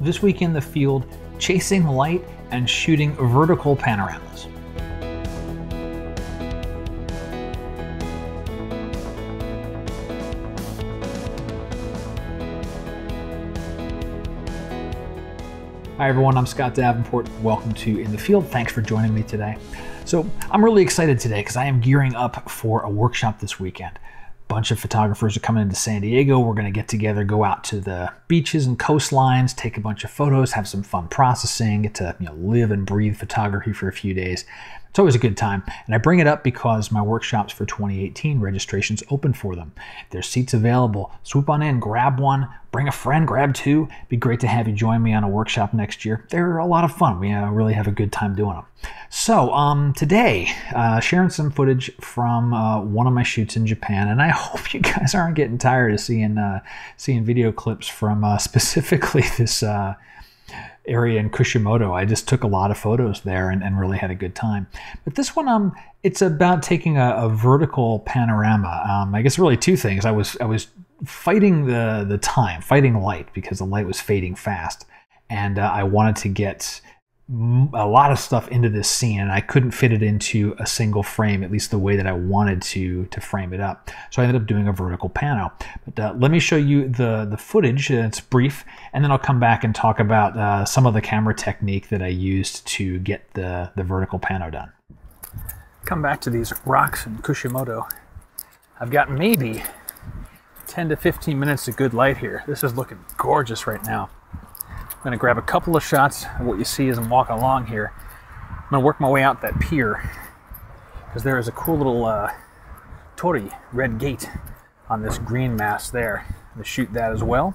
This week in the field, chasing light and shooting vertical panoramas. Hi everyone, I'm Scott Davenport. Welcome to In the Field. Thanks for joining me today. So I'm really excited today because I am gearing up for a workshop this weekend. A bunch of photographers are coming into San Diego. We're going to get together, go out to the beaches and coastlines, take a bunch of photos, have some fun processing, get to live and breathe photography for a few days. It's always a good time, and I bring it up because my workshops for 2018 registration's open for them. There's seats available. Swoop on in, grab one, bring a friend, grab two. It'd be great to have you join me on a workshop next year. They're a lot of fun. We really have a good time doing them. So today, sharing some footage from one of my shoots in Japan, and I hope you guys aren't getting tired of seeing video clips from specifically this area in Kushimoto. I just took a lot of photos there and really had a good time. But this one, it's about taking a vertical panorama. I guess really two things. I was fighting the time, fighting light, because the light was fading fast, and I wanted to get a lot of stuff into this scene, and I couldn't fit it into a single frame, at least the way that I wanted to frame it up. So I ended up doing a vertical pano. But let me show you the footage. It's brief, and then I'll come back and talk about some of the camera technique that I used to get the vertical pano done. Come back to these rocks in Kushimoto. I've got maybe 10 to 15 minutes of good light here. This is looking gorgeous right now. I'm going to grab a couple of shots of what you see as I'm walking along here. I'm going to work my way out that pier because there is a cool little torii, red gate, on this green mass there. I'm going to shoot that as well.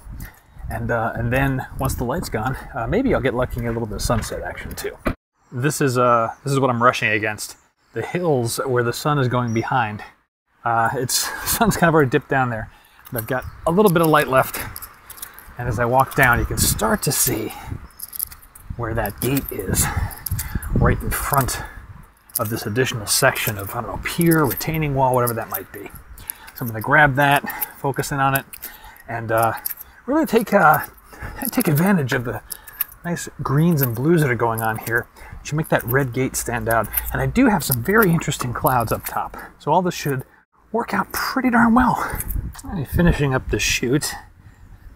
And then once the light's gone, maybe I'll get lucky and get a little bit of sunset action too. This is what I'm rushing against. The hills where the sun is going behind. The sun's kind of already dipped down there. But I've got a little bit of light left. And as I walk down, you can start to see where that gate is, right in front of this additional section of, I don't know, pier, retaining wall, whatever that might be. So I'm going to grab that, focus in on it, and really take advantage of the nice greens and blues that are going on here to make that red gate stand out. And I do have some very interesting clouds up top, so all this should work out pretty darn well. All right, finishing up the shoot.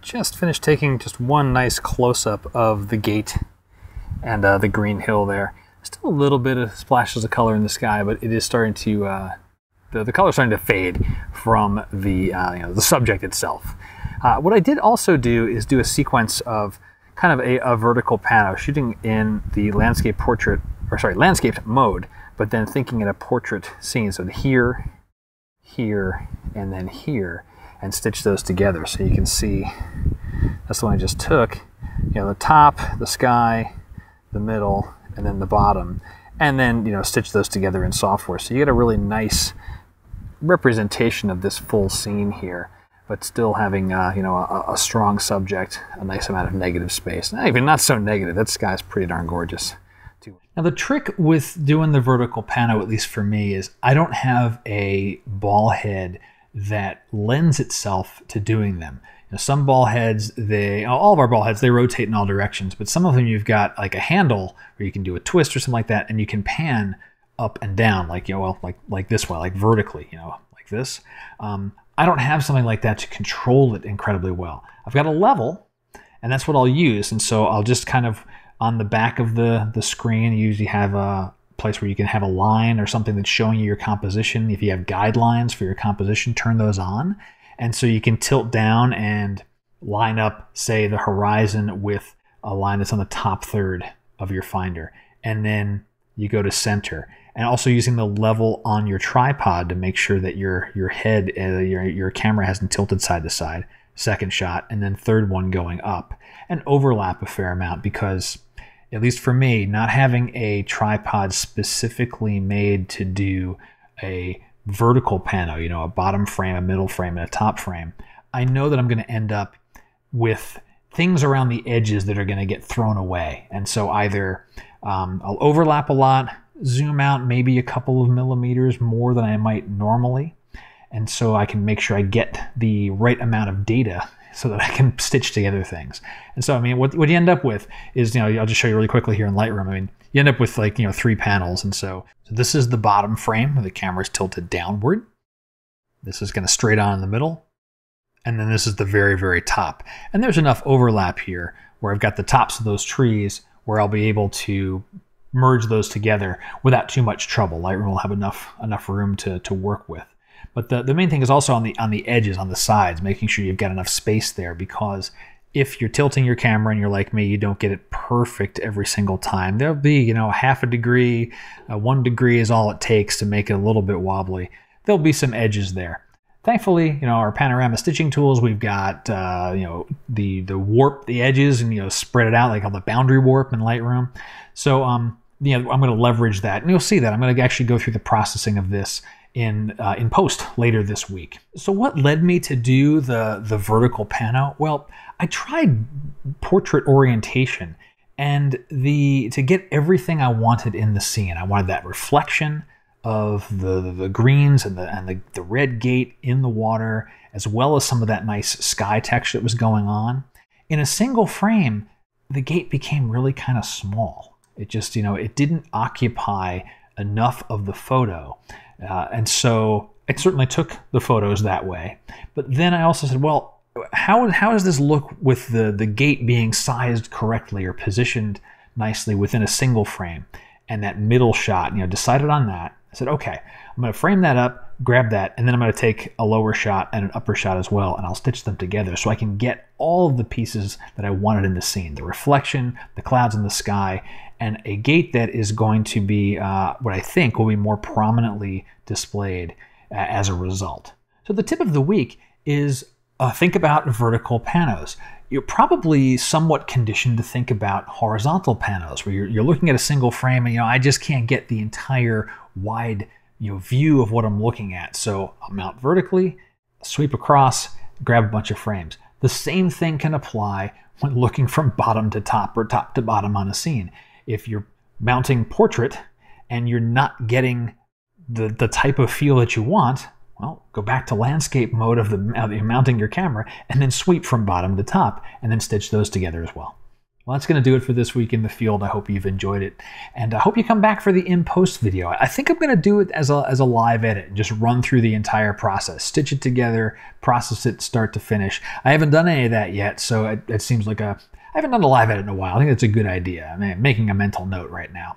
Just finished taking just one nice close-up of the gate and the green hill there. Still a little bit of splashes of color in the sky, but it is starting to the color's starting to fade from the subject itself. What I did also do is do a sequence of kind of a vertical pano, shooting in the landscape mode, but then thinking in a portrait scene. So here, here, and then here, and stitch those together. So you can see that's the one I just took. The top, the sky, the middle, and then the bottom, and then stitch those together in software. So you get a really nice representation of this full scene here, but still having a strong subject, a nice amount of negative space. Even not so negative. That sky's pretty darn gorgeous. Now the trick with doing the vertical pano, at least for me, is I don't have a ball head that lends itself to doing them. Some ball heads, all of our ball heads, they rotate in all directions, but some of them you've got like a handle where you can do a twist or something like that, and you can pan up and down, like like this way, like vertically, like this. I don't have something like that to control it incredibly well. I've got a level, and that's what I'll use, and so I'll just kind of on the back of the screen, you usually have a place where you can have a line or something that's showing you your composition. If you have guidelines for your composition, turn those on. And so you can tilt down and line up, say, the horizon with a line that's on the top third of your finder. And then you go to center. And also using the level on your tripod to make sure that your head, your camera hasn't tilted side to side. Second shot, and then third one going up. And overlap a fair amount because, at least for me, not having a tripod specifically made to do a vertical pano, a bottom frame, a middle frame, and a top frame, I know that I'm going to end up with things around the edges that are going to get thrown away. And so either I'll overlap a lot, zoom out maybe a couple of millimeters more than I might normally, and so I can make sure I get the right amount of data so that I can stitch together things. And so, I mean, what you end up with is, I'll just show you really quickly here in Lightroom. I mean, you end up with like, 3 panels. And so this is the bottom frame where the camera is tilted downward. This is going to straight on in the middle. And then this is the very, very top. And there's enough overlap here where I've got the tops of those trees where I'll be able to merge those together without too much trouble. Lightroom will have enough room to work with. But the main thing is also on the edges, on the sides, making sure you've got enough space there, because if you're tilting your camera and you're like me, you don't get it perfect every single time. There'll be, half a degree, 1 degree is all it takes to make it a little bit wobbly. There'll be some edges there. Thankfully, our Panorama stitching tools, we've got, the warp the edges and, spread it out, like on the boundary warp in Lightroom. So, I'm going to leverage that. And you'll see that. I'm going to actually go through the processing of this in post later this week. So what led me to do the vertical pano? Well, I tried portrait orientation, and to get everything I wanted in the scene. I wanted that reflection of the greens and the red gate in the water, as well as some of that nice sky texture that was going on. In a single frame, the gate became really kind of small. It just, it didn't occupy enough of the photo. And so I certainly took the photos that way. But then I also said, well, how does this look with the gate being sized correctly or positioned nicely within a single frame? And that middle shot, decided on that. I said, okay, I'm going to frame that up, grab that, and then I'm going to take a lower shot and an upper shot as well, and I'll stitch them together so I can get all of the pieces that I wanted in the scene. The reflection, the clouds in the sky, and a gate that is going to be what I think will be more prominently displayed as a result. So the tip of the week is think about vertical panos. You're probably somewhat conditioned to think about horizontal panos, where you're looking at a single frame and, I just can't get the entire wide view of what I'm looking at. So I'll mount vertically, sweep across, grab a bunch of frames. The same thing can apply when looking from bottom to top or top to bottom on a scene. If you're mounting portrait and you're not getting the type of feel that you want, well, go back to landscape mode of mounting your camera and then sweep from bottom to top and then stitch those together as well. Well, that's going to do it for this week in the field. I hope you've enjoyed it, and I hope you come back for the in-post video. I think I'm going to do it as a live edit and just run through the entire process, stitch it together, process it start to finish. I haven't done any of that yet, so it seems like I haven't done a live edit in a while. I think that's a good idea. I'm making a mental note right now.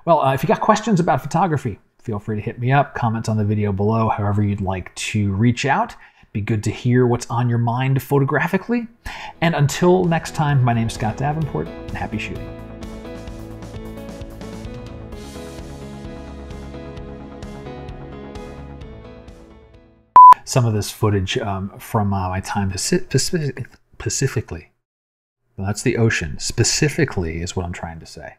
Well, if you got questions about photography, feel free to hit me up, comment on the video below, however you'd like to reach out. Be good to hear what's on your mind photographically. And until next time, my name's Scott Davenport, and happy shooting. Some of this footage from my time Pacifically. Well, that's the ocean. Specifically is what I'm trying to say.